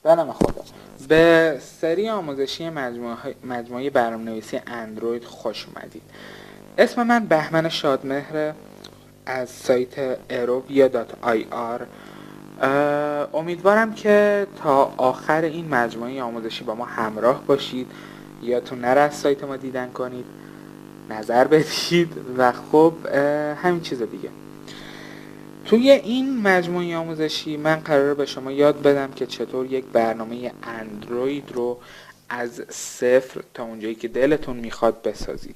به نام خدا. به سری آموزشی مجموعه برنامه‌نویسی اندروید خوش اومدید. اسم من بهمن شادمهر از سایت aerobia.ir. امیدوارم که تا آخر این مجموعه آموزشی با ما همراه باشید. یادتون نره از سایت ما دیدن کنید، نظر بدید و خب همین چیز دیگه. توی این مجموعه آموزشی من قراره به شما یاد بدم که چطور یک برنامه اندروید رو از صفر تا اونجایی که دلتون میخواد بسازید.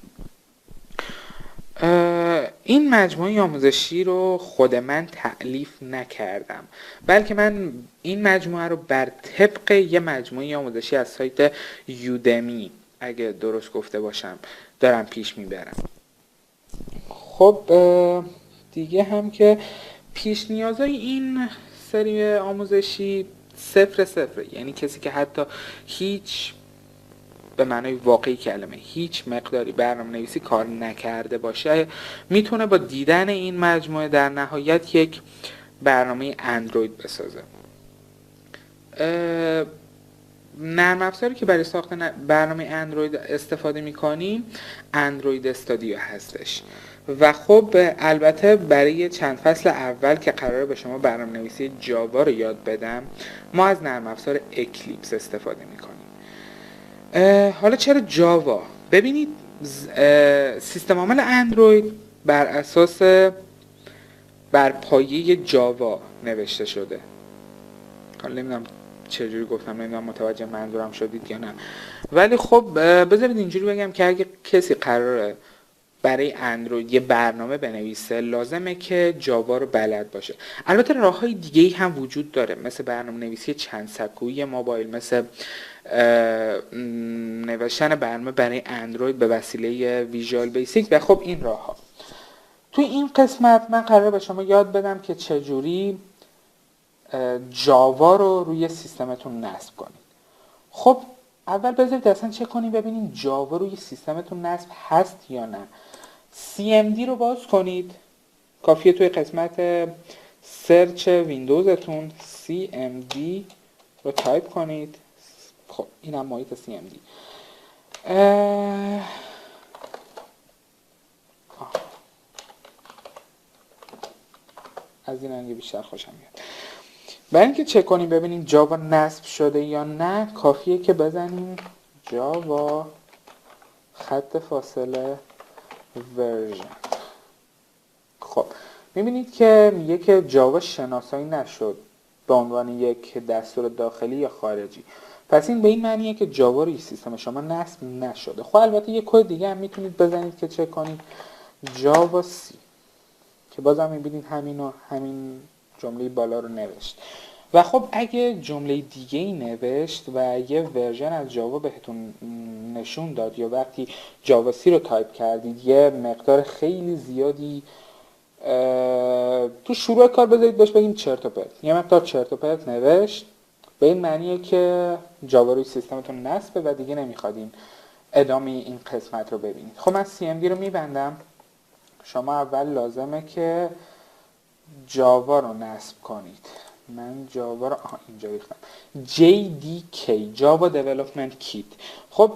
این مجموعه آموزشی رو خود من تألیف نکردم، بلکه من این مجموعه رو بر طبق یه مجموعه آموزشی از سایت یودمی، اگه درست گفته باشم، دارم پیش میبرم. خب دیگه هم که پیش نیازهای این سری آموزشی صفر، یعنی کسی که حتی هیچ، به معنای واقعی کلمه، هیچ مقداری برنامه نویسی کار نکرده باشه میتونه با دیدن این مجموعه در نهایت یک برنامه اندروید بسازه. نرم افزاری که برای ساخت برنامه اندروید استفاده میکنیم اندروید استودیو هستش و خب البته برای چند فصل اول که قراره به شما برنامه نویسی جاوا رو یاد بدم ما از نرم افزار اکلیپس استفاده میکنیم. حالا چرا جاوا؟ ببینید سیستم عامل اندروید بر پایه جاوا نوشته شده. حالا نمیدونم چجوری گفتم، نمیدونم متوجه منظورم شدید یا نه، ولی خب بذارید اینجوری بگم که اگه کسی قراره برای اندروید یه برنامه بنویسه لازمه که جاوا رو بلد باشه. البته راههای دیگه‌ای هم وجود داره، مثل برنامه نویسی چند سکویی موبایل، مثل نوشتن برنامه برای اندروید به وسیله ویژوال بیسیک و خب این راهها. توی این قسمت من قراره به شما یاد بدم که چجوری جاوا رو روی سیستمتون نصب کنید. خب اول بذارید اصلا چک کنیم ببینیم جاوا روی سیستمتون نصب هست یا نه. CMD رو باز کنید، کافیه توی قسمت سرچ ویندوزتون CMD رو تایپ کنید. خب اینم محیط CMD. از این رنگ بیشتر خوشم میاد. برای اینکه چک کنیم ببینیم جاوا نصب شده یا نه کافیه که بزنیم جاوا خط فاصله ورژن. خب میبینید که میگه که جاوا شناسایی نشد به عنوان یک دستور داخلی یا خارجی. پس این به این معنیه که جاوا روی سیستم شما نصب نشده. خب البته یک کد دیگه هم میتونید بزنید که چک کنید جاوا سی، که بازم میبینید همین جمله بالا رو نوشت. و خب اگه جمله دیگه ای نوشت و یه ورژن از جاوا بهتون نشون داد یا وقتی جاوا سی رو تایپ کردید یه مقدار خیلی زیادی تو شروع کار بذارید بهش بگیم چرت و پرت، یه مقدار چرت و پرت نوشت، به این معنیه که جاوا روی سیستمتون نصبه و دیگه نمیخوادین ادامه این قسمت رو ببینید. خب من CMD رو میبندم. شما اول لازمه که جاوا رو نصب کنید. من جاوا رو اینجا ریختم، JDK جاوا دیولپمنت کیت. خب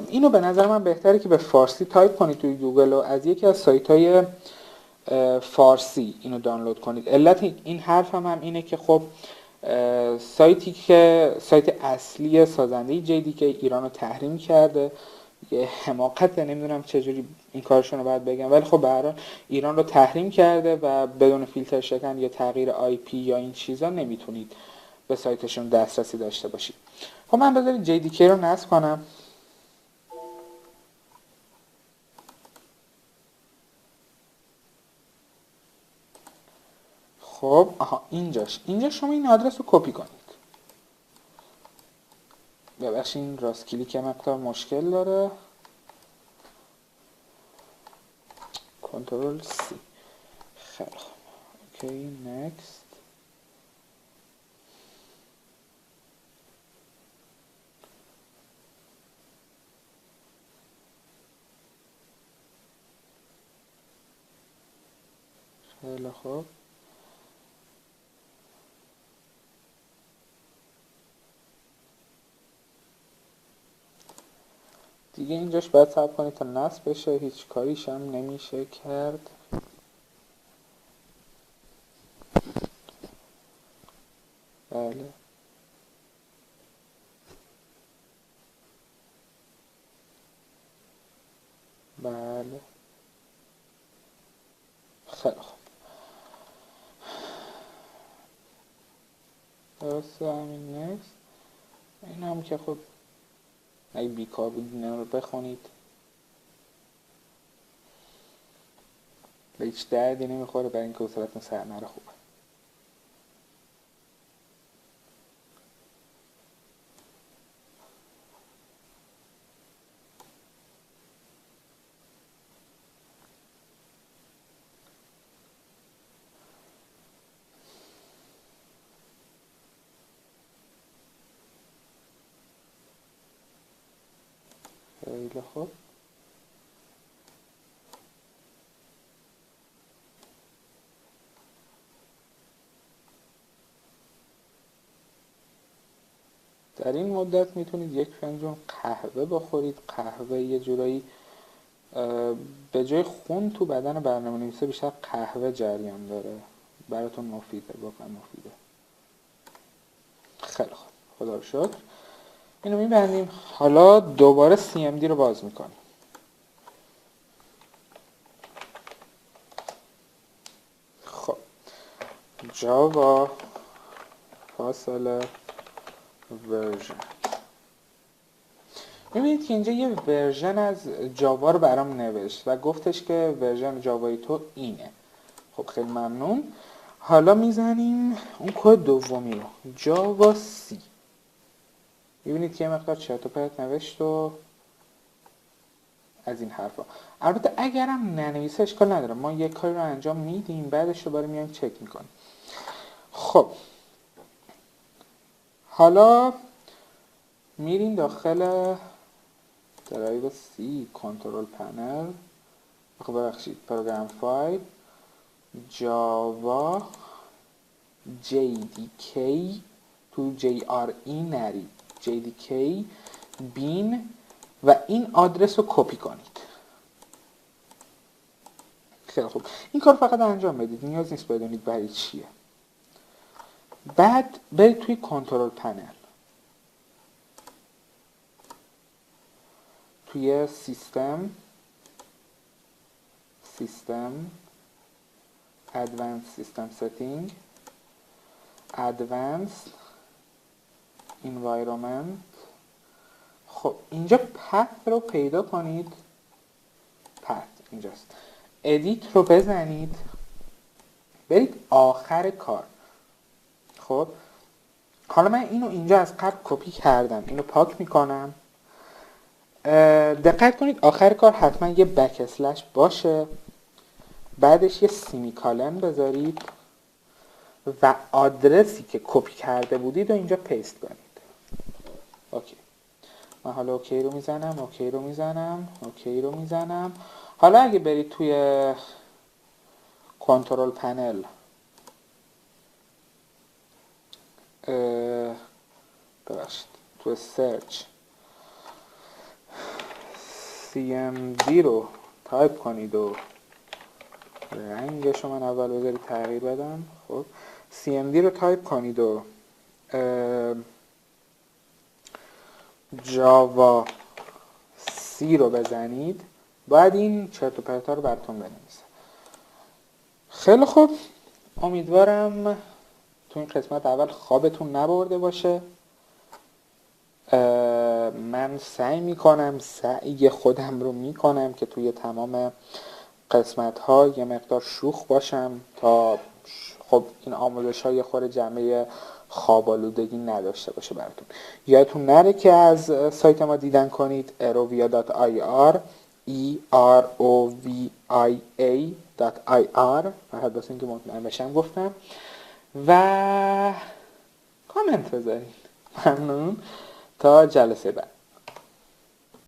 اینو به نظر من بهتره که به فارسی تایپ کنید توی گوگل و از یکی از سایت‌های فارسی اینو دانلود کنید. علت این حرفم هم اینه که خب سایت اصلی سازنده JDK ایران رو تحریم کرده. یه حماقت، نمیدونم چجوری این کارشون رو باید بگم، ولی خب به هر حال ایران رو تحریم کرده و بدون فیلتر شکن یا تغییر IP یا این چیزا نمیتونید به سایتشون دسترسی داشته باشید. خب من بذارید JDK رو نصب کنم. خب اینجا شما این آدرس رو کپی کنید. ببخشید این راست کلیک مقدار مشکل داره. کنترل C. خیلی خوب. اوکی نکست. خیلی خوب. دیگه اینجاش باید صبر کنید تا نصب بشه، هیچ کاریش هم نمیشه کرد. بله بله خیلی خوب. درسته همین نیست. این هم که خب اگه بیکار بود اینا رو بخونید، به هیچ دردی نمیخوره برای اینکه حوصلتون سر نره. خوبه. خیلی خوب. در این مدت میتونید یک فنجون قهوه بخورید. قهوه یه جورایی به جای خون تو بدن برنامه‌نویسا بیشتر قهوه جریان داره. براتون مفیده، واقعا مفیده. خیلی خوب، خدا رو شکر. اینو میبندیم. حالا دوباره CMD رو باز میکنیم. خب جاوا فاصله ورژن. میبینید که اینجا یه ورژن از جاوا رو برام نوشت و گفتش که ورژن جاوای تو اینه. خب خیلی ممنون. حالا میزنیم اون کد دومی رو، جاوا سی. میبینید که یه مقدار چرت و پرت نوشت و از این حرفا. البته اگرم ننویسه اشکال نداره، ما یه کاری رو انجام میدیم بعدش دوباره میایم چک میکنیم. خب حالا میریم داخل درایو سی، کنترل پنل، ببخشید پروگرام فایل، جاوا JDK، تو JRE نرید، JDK بین و این آدرس رو کپی کنید. خیلی خوب. این کار فقط انجام بدید، نیاز نیست بدونید برای چیه. بعد برید توی کنترل پنل، توی سیستم Advanced System Setting، Advanced Environment. خب اینجا پث رو پیدا کنید. پث اینجاست. ادیت رو بزنید، برید آخر کار. خب حالا من اینو اینجا از قبل کپی کردم، اینو پاک میکنم. دقت کنید آخر کار حتما یه بک اسلش باشه، بعدش یه سیمیکالن بذارید و آدرسی که کپی کرده بودید رو اینجا پیست کنید. اوکی. من حالا اوکی رو میزنم، اوکی رو میزنم، اوکی رو میزنم. حالا اگه برید توی کنترل پنل ببخشید توی سرچ CMD رو تایپ کنید و رنگش رو من اول بذارید تغییر بدم. خب CMD رو تایپ کنید و جاوا سی رو بزنید، باید این چرت و پرتا رو براتون بنویسه. خیلی خوب، امیدوارم تو این قسمت اول خوابتون نبرده باشه. من سعی خودم رو میکنم که توی تمام قسمت ها یه مقدار شوخ باشم تا خب این آموزش های خود جنبه خواب‌آلودگی نداشته باشه براتون. یادتون نره که از سایت ما دیدن کنید erovia.ir erovia.ir فقط بس اینکه مطمئن بشم گفتم و کامنت بذارید. ممنون تا جلسه بعد.